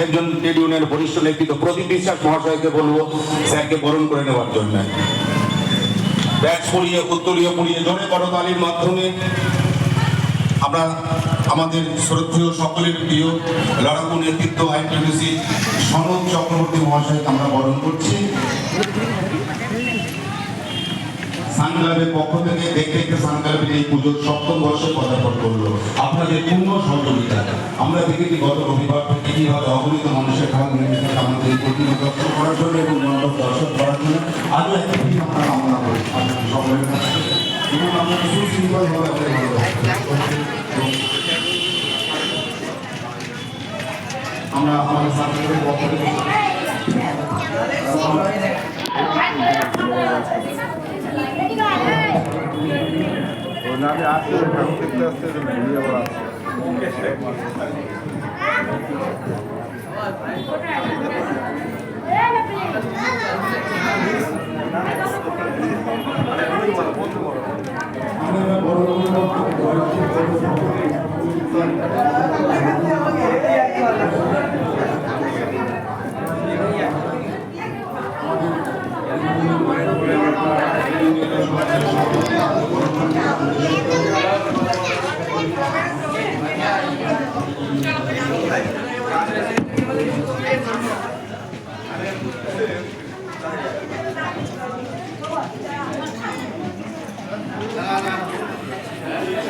আরেকজন ট্রেড ইউনিয়নের বরিষ্ঠ নেতৃত্ব প্রদীপ বিশ্বাস মহাশয়কে বলবো স্যারকে বরণ করে নেওয়ার জন্য। ব্যাচ পরিয়ে উত্তরীয় পরিয়ে জোরে করতালির মাধ্যমে আমরা আমাদের শ্রদ্ধেয় সকলের প্রিয় লড়াকু নেতৃত্ব আইনটিউসি সনদ চক্রবর্তী মহাশয়কে আমরা বরণ করছি। সান ক্লাবের পক্ষ থেকে দেখতে দেখতে সান ক্লাবের এই পুজোর 7ম বর্ষে পদার্পণ করলো। আপনাদের পূর্ণ সহযোগিতা আমরা দেখেছি গত রবিবার থেকে কিভাবে অগণিত মানুষের ভাগ নিয়ে আমাদের এই প্রতিমা দর্শন করার জন্য এবং মণ্ডপ দর্শন করার জন্য আরও একটা দিন আমরা কামনা করি আপনাদের সকলের কাছে এবং আমরা সুশৃঙ্খলভাবে আমরা আমাদের সান ক্লাবের পক্ষ থেকে আমি আসলে দেখতে আসতে ঘুরিয়ে আবার